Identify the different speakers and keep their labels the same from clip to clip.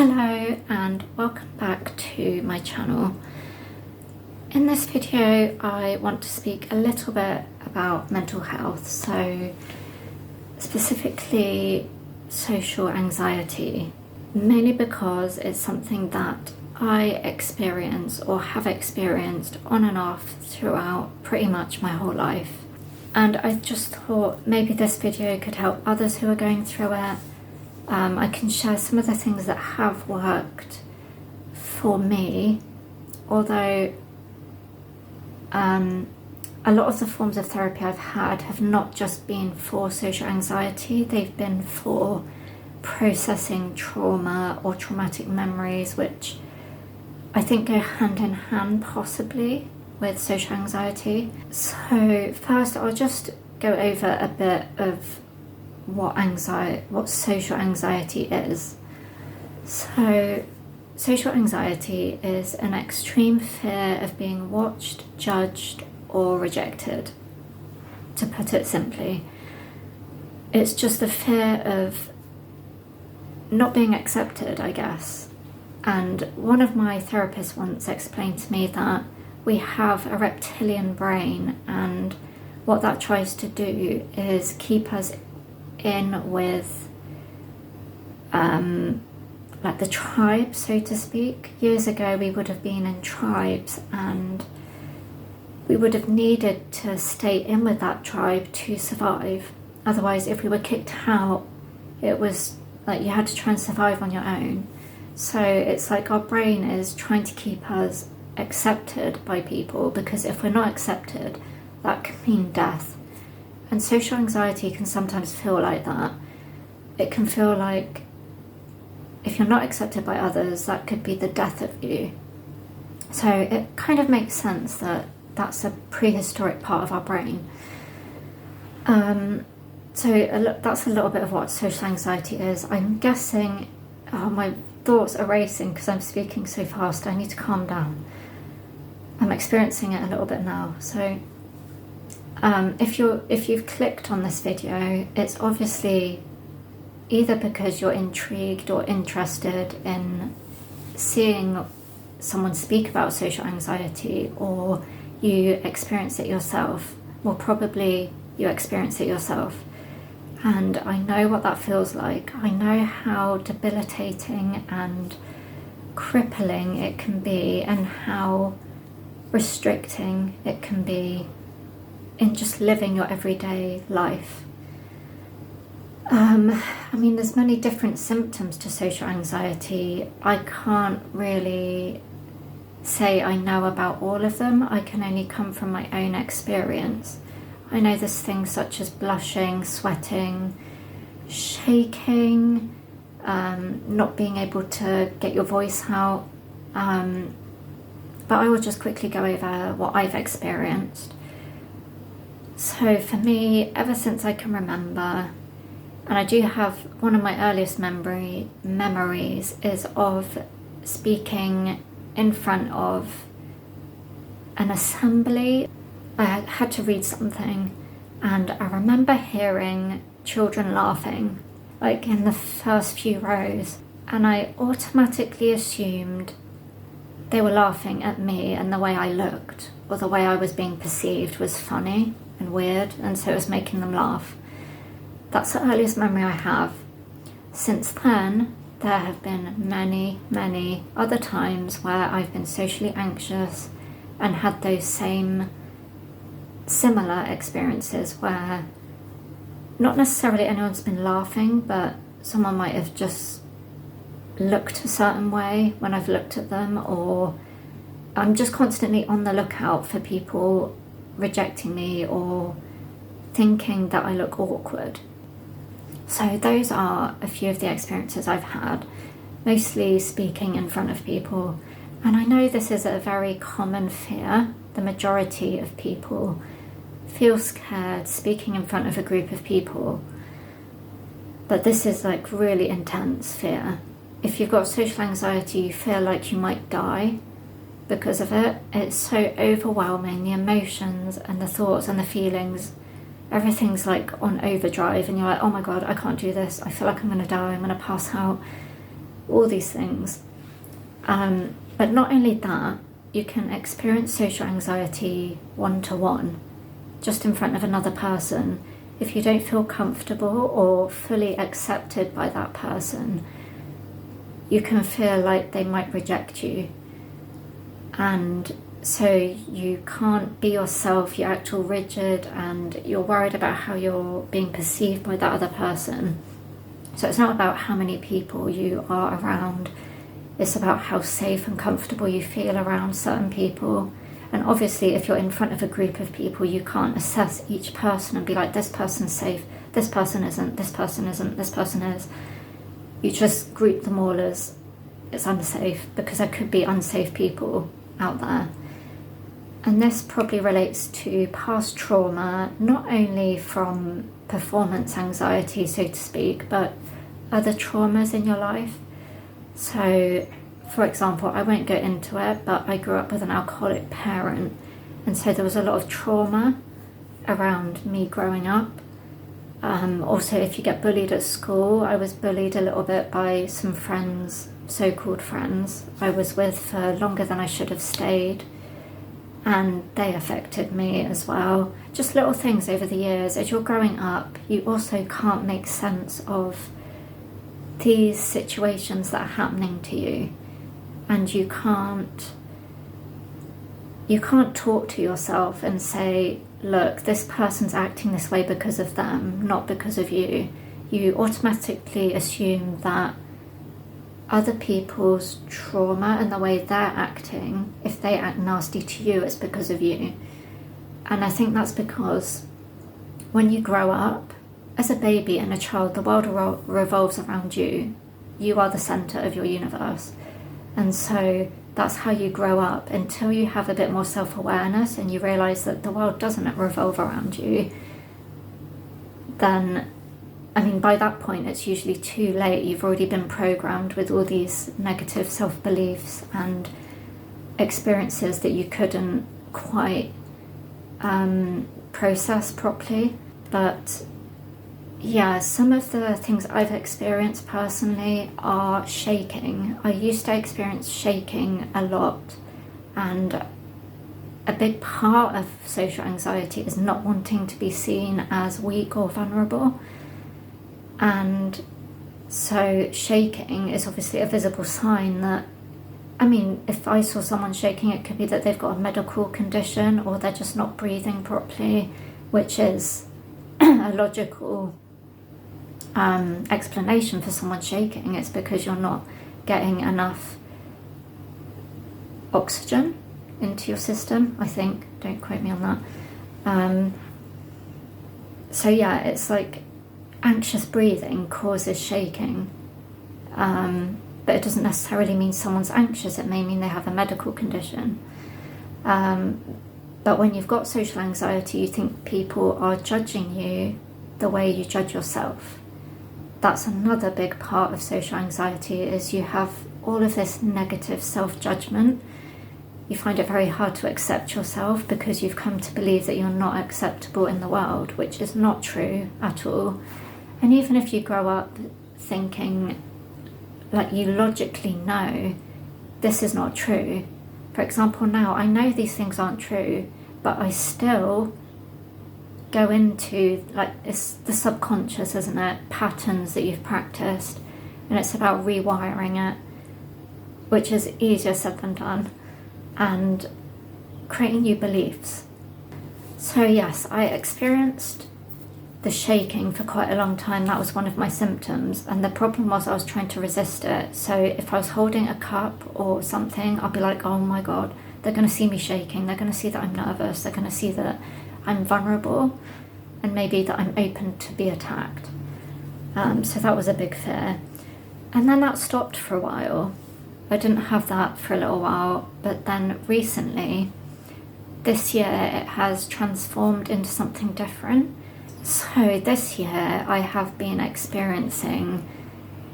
Speaker 1: Hello and welcome back to my channel. In this video I want to speak a little bit about mental health, so specifically social anxiety, mainly because it's something that I experience or have experienced on and off throughout pretty much my whole life. And I just thought maybe this video could help others who are going through it. I can share some of the things that have worked for me, although a lot of the forms of therapy I've had have not just been for social anxiety, they've been for processing trauma or traumatic memories, which I think go hand in hand possibly with social anxiety. So first I'll just go over a bit of what social anxiety is. So social anxiety is an extreme fear of being watched, judged, or rejected, to put it simply. It's just the fear of not being accepted, I guess. And one of my therapists once explained to me that we have a reptilian brain, and what that tries to do is keep us in with like the tribe, so to speak. Years ago we would have been in tribes and we would have needed to stay in with that tribe to survive. Otherwise, if we were kicked out, it was like you had to try and survive on your own. So it's like our brain is trying to keep us accepted by people, because if we're not accepted, that can mean death. And social anxiety can sometimes feel like that. It can feel like if you're not accepted by others, that could be the death of you. So it kind of makes sense that that's a prehistoric part of our brain. That's a little bit of what social anxiety is. I'm guessing, my thoughts are racing because I'm speaking so fast. I need to calm down. I'm experiencing it a little bit now. So if you've clicked on this video, it's obviously either because you're intrigued or interested in seeing someone speak about social anxiety, or you experience it yourself. Well, probably you experience it yourself. And I know what that feels like. I know how debilitating and crippling it can be, and how restricting it can be in just living your everyday life. I mean, there's many different symptoms to social anxiety. I can't really say I know about all of them. I can only come from my own experience. I know there's things such as blushing, sweating, shaking, not being able to get your voice out. But I will just quickly go over what I've experienced. So for me, ever since I can remember, and I do have one of my earliest memories is of speaking in front of an assembly. I had to read something, and I remember hearing children laughing, like in the first few rows, and I automatically assumed they were laughing at me, and the way I looked or the way I was being perceived was funny and weird, and so it was making them laugh. That's the earliest memory I have. Since then, there have been many, many other times where I've been socially anxious and had those similar experiences where not necessarily anyone's been laughing, but someone might have just looked a certain way when I've looked at them, or I'm just constantly on the lookout for people rejecting me or thinking that I look awkward. So those are a few of the experiences I've had, mostly speaking in front of people. And I know this is a very common fear. The majority of people feel scared speaking in front of a group of people. But this is like really intense fear. If you've got social anxiety, you feel like you might die because of it. It's so overwhelming, the emotions and the thoughts and the feelings. Everything's like on overdrive, and you're like, oh my god, I can't do this. I feel like I'm going to die, I'm going to pass out. all these things. But not only that, you can experience social anxiety one-to-one, just in front of another person. If you don't feel comfortable or fully accepted by that person, you can feel like they might reject you. And so you can't be yourself, you act all rigid, and you're worried about how you're being perceived by that other person. So it's not about how many people you are around, it's about how safe and comfortable you feel around certain people. And obviously, if you're in front of a group of people, you can't assess each person and be like, this person's safe, this person isn't, this person isn't, this person is. You just group them all as it's unsafe, because there could be unsafe people out there. And this probably relates to past trauma, not only from performance anxiety, so to speak, but other traumas in your life. So, for example, I won't go into it, but I grew up with an alcoholic parent, and so there was a lot of trauma around me growing up. Also, if you get bullied at school, I was bullied a little bit by some friends, so-called friends, I was with for longer than I should have stayed, and they affected me as well. Just little things over the years. As you're growing up, you also can't make sense of these situations that are happening to you, and you can't talk to yourself and say, look, this person's acting this way because of them, not because of you. You automatically assume that other people's trauma and the way they're acting, if they act nasty to you, it's because of you. And I think that's because when you grow up, as a baby and a child, the world revolves around you. You are the centre of your universe. And so that's how you grow up until you have a bit more self-awareness and you realise that the world doesn't revolve around you. Then, I mean, by that point, it's usually too late. You've already been programmed with all these negative self-beliefs and experiences that you couldn't quite process properly. But yeah, some of the things I've experienced personally are shaking. I used to experience shaking a lot, and a big part of social anxiety is not wanting to be seen as weak or vulnerable. And so shaking is obviously a visible sign that, I mean, if I saw someone shaking, it could be that they've got a medical condition or they're just not breathing properly, which is a logical explanation for someone shaking. It's because you're not getting enough oxygen into your system, I think. Don't quote me on that. So yeah, it's like anxious breathing causes shaking, but it doesn't necessarily mean someone's anxious. It may mean they have a medical condition. But when you've got social anxiety, you think people are judging you the way you judge yourself. That's another big part of social anxiety, is you have all of this negative self-judgment. You find it very hard to accept yourself because you've come to believe that you're not acceptable in the world, which is not true at all. And even if you grow up thinking, like, you logically know this is not true. For example, now I know these things aren't true, but I still go into, like, it's the subconscious, isn't it? Patterns that you've practiced, and it's about rewiring it, which is easier said than done, and creating new beliefs. So yes, I experienced the shaking for quite a long time. That was one of my symptoms, and the problem was I was trying to resist it. So if I was holding a cup or something, I'd be like, oh my god, they're going to see me shaking, they're going to see that I'm nervous, they're going to see that I'm vulnerable, and maybe that I'm open to be attacked. So that was a big fear. And then that stopped for a while. I didn't have that for a little while, but then recently, this year, it has transformed into something different. So this year I have been experiencing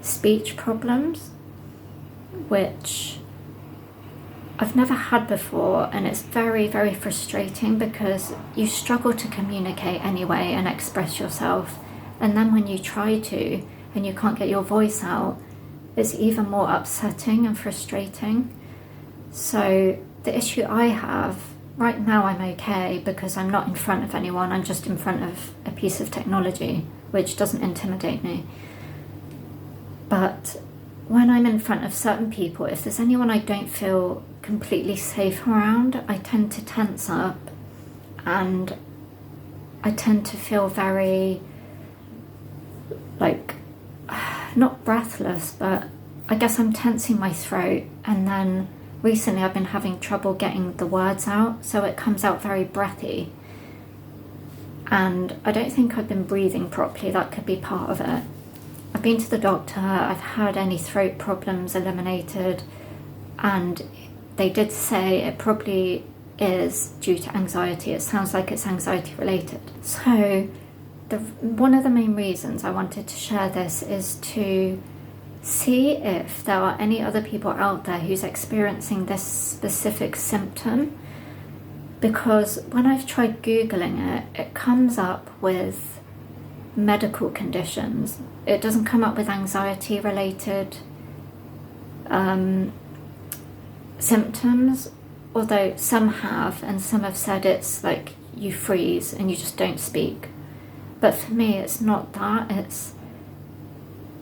Speaker 1: speech problems, which I've never had before, and it's very, very frustrating because you struggle to communicate anyway and express yourself, and then when you try to and you can't get your voice out, it's even more upsetting and frustrating. So the issue I have, right now I'm okay because I'm not in front of anyone, I'm just in front of a piece of technology, which doesn't intimidate me. But when I'm in front of certain people, if there's anyone I don't feel completely safe around, I tend to tense up and I tend to feel very, like, not breathless, but I guess I'm tensing my throat, and then recently I've been having trouble getting the words out, so it comes out very breathy. And I don't think I've been breathing properly, that could be part of it. I've been to the doctor, I've had any throat problems eliminated, and they did say it probably is due to anxiety. It sounds like it's anxiety related. So one of the main reasons I wanted to share this is to see if there are any other people out there who's experiencing this specific symptom, because when I've tried Googling it, it comes up with medical conditions. It doesn't come up with anxiety related symptoms, although some have, and some have said it's like you freeze and you just don't speak. But for me, it's not that, it's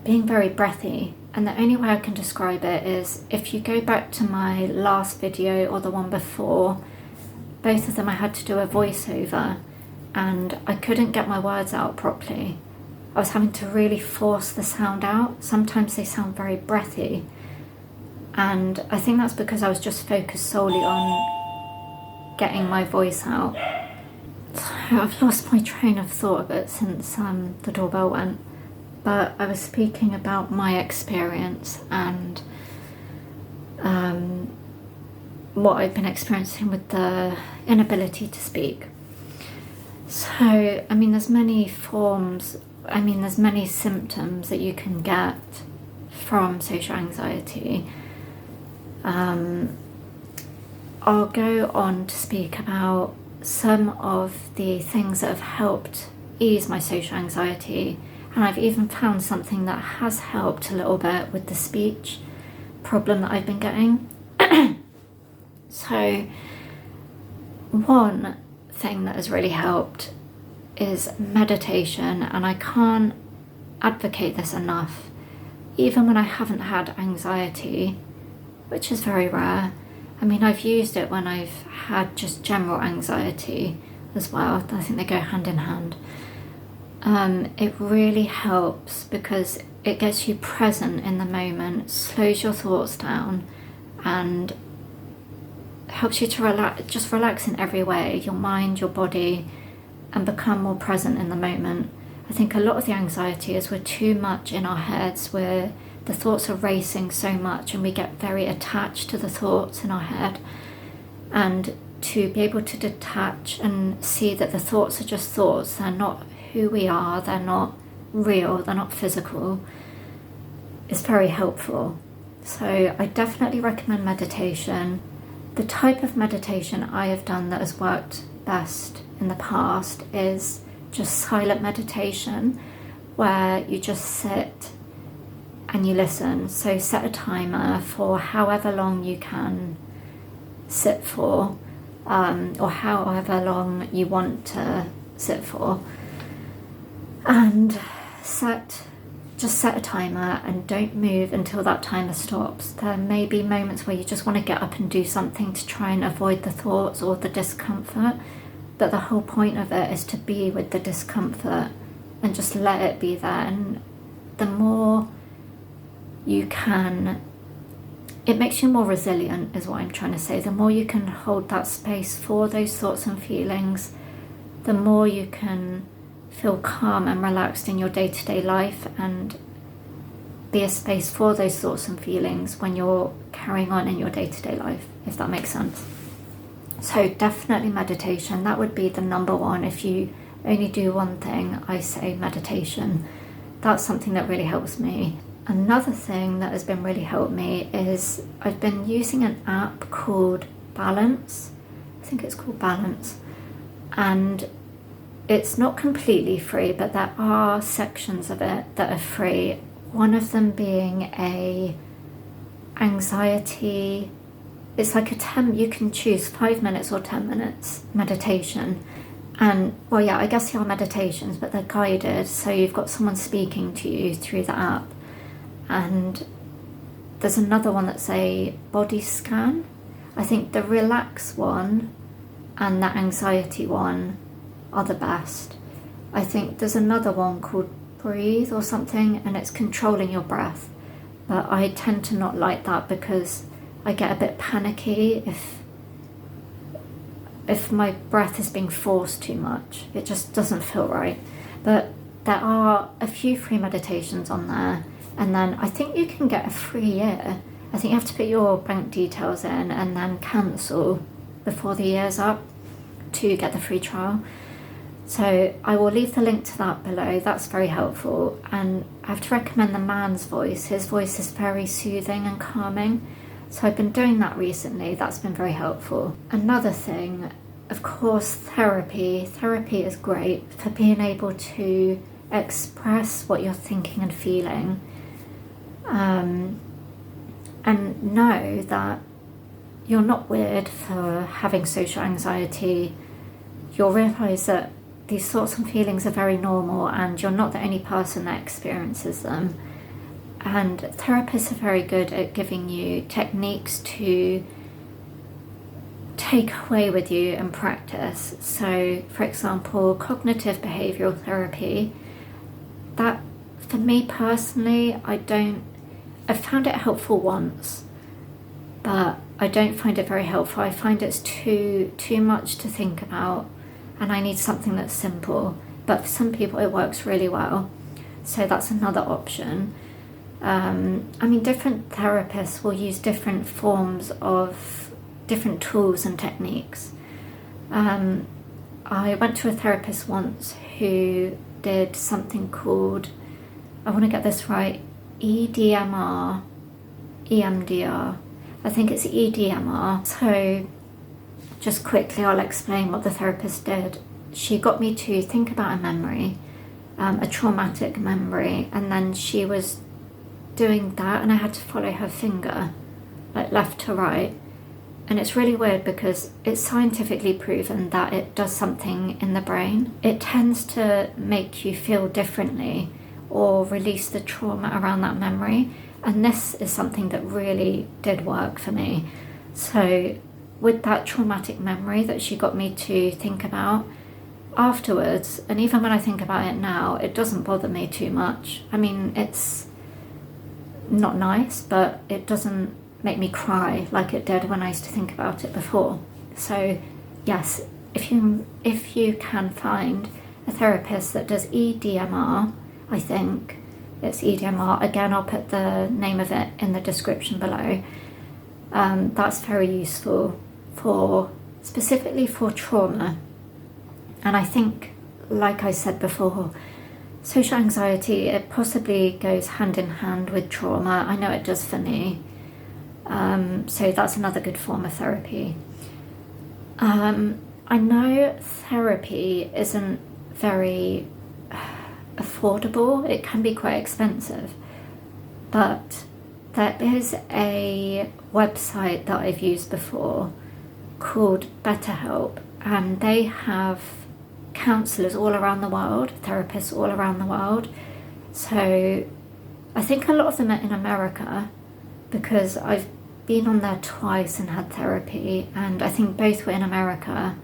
Speaker 1: being very breathy. And the only way I can describe it is if you go back to my last video or the one before, both of them I had to do a voiceover and I couldn't get my words out properly. I was having to really force the sound out. Sometimes they sound very breathy. And I think that's because I was just focused solely on getting my voice out. So I've lost my train of thought a bit since the doorbell went. But I was speaking about my experience and what I've been experiencing with the inability to speak. So, there's many forms, there's many symptoms that you can get from social anxiety. I'll go on to speak about some of the things that have helped ease my social anxiety, and I've even found something that has helped a little bit with the speech problem that I've been getting. So one thing that has really helped is meditation, and I can't advocate this enough. Even when I haven't had anxiety, which is very rare, I've used it when I've had just general anxiety as well. I think they go hand in hand. It really helps because it gets you present in the moment, slows your thoughts down, and helps you to relax in every way, your mind, your body, and become more present in the moment. I think a lot of the anxiety is we're too much in our heads, where the thoughts are racing so much and we get very attached to the thoughts in our head. And to be able to detach and see that the thoughts are just thoughts, they're not who we are, they're not real, they're not physical, is very helpful. So I definitely recommend meditation. The type of meditation I have done that has worked best in the past is just silent meditation, where you just sit and you listen. So set a timer for however long you can sit for, or however long you want to sit for, and just set a timer and don't move until that timer stops. There may be moments where you just want to get up and do something to try and avoid the thoughts or the discomfort, but the whole point of it is to be with the discomfort and just let it be there. And the more you can, it makes you more resilient, is what I'm trying to say. The more you can hold that space for those thoughts and feelings, the more you can feel calm and relaxed in your day-to-day life and be a space for those thoughts and feelings when you're carrying on in your day-to-day life, if that makes sense. So definitely meditation, that would be the number one. If you only do one thing, I say meditation. That's something that really helps me. Another thing that has been really helped me is I've been using an app called Balance. I think it's called Balance. And it's not completely free, but there are sections of it that are free one of them being a anxiety, it's like you can choose 5 minutes or 10 minutes meditation. And well, yeah, I guess they are meditations, but they're guided, so you've got someone speaking to you through the app. And there's another one that's a body scan. I think the relax one and the anxiety one are the best. I think there's another one called breathe or something, and it's controlling your breath, but I tend to not like that because I get a bit panicky if my breath is being forced too much. It just doesn't feel right. But there are a few free meditations on there, and then I think you can get a free year. I think you have to put your bank details in and then cancel before the year's up to get the free trial. So I will leave the link to that below. That's very helpful. And I have to recommend the man's voice. His voice is very soothing and calming. So I've been doing that recently. That's been very helpful. Another thing, of course, therapy. Therapy is great for being able to express what you're thinking and feeling. And know that you're not weird for having social anxiety. You'll realise that these thoughts and feelings are very normal, and you're not the only person that experiences them. And therapists are very good at giving you techniques to take away with you and practice. So, for example, cognitive behavioural therapy, that for me personally, I've found it helpful once, but I don't find it very helpful. I find it's too much to think about, and I need something that's simple. But for some people it works really well, so that's another option. Different therapists will use different forms of different tools and techniques. I went to a therapist once who did something called, I want to get this right, EMDR. I think it's EMDR. So just quickly, I'll explain what the therapist did. She got me to think about a memory, a traumatic memory, and then she was doing that, and I had to follow her finger, like left to right. And it's really weird because it's scientifically proven that it does something in the brain. It tends to make you feel differently or release the trauma around that memory. And this is something that really did work for me. So with that traumatic memory that she got me to think about, afterwards, and even when I think about it now, it doesn't bother me too much. I mean, it's not nice, but it doesn't make me cry like it did when I used to think about it before. So yes, if you can find a therapist that does EMDR, I think it's EMDR. Again, I'll put the name of it in the description below. That's very useful specifically for trauma. And I think, like I said before, social anxiety, it possibly goes hand in hand with trauma. I know it does for me. So that's another good form of therapy. I know therapy isn't very affordable. It can be quite expensive, but there is a website that I've used before called BetterHelp, and they have counsellors all around the world, therapists all around the world. So I think a lot of them are in America, because I've been on there twice and had therapy, and I think both were in America.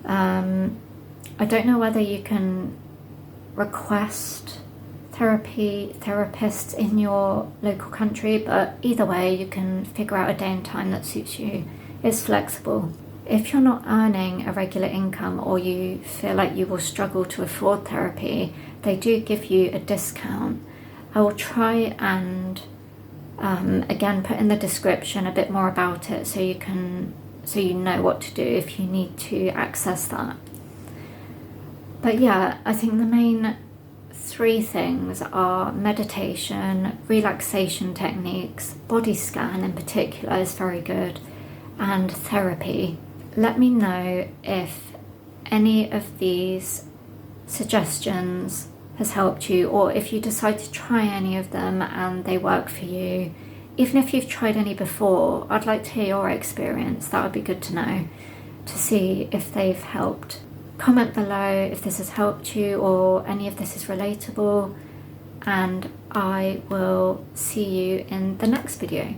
Speaker 1: I don't know whether you can request therapists in your local country, but either way you can figure out a day and time that suits you. It's flexible. If you're not earning a regular income, or you feel like you will struggle to afford therapy, they do give you a discount. I will try and again put in the description a bit more about it, so you know what to do if you need to access that. But yeah, I think the main 3 things are meditation, relaxation techniques, body scan in particular is very good, and therapy. Let me know if any of these suggestions has helped you, or if you decide to try any of them and they work for you. Even if you've tried any before, I'd like to hear your experience. That would be good to know, to see if they've helped. Comment below if this has helped you or any of this is relatable, and I will see you in the next video.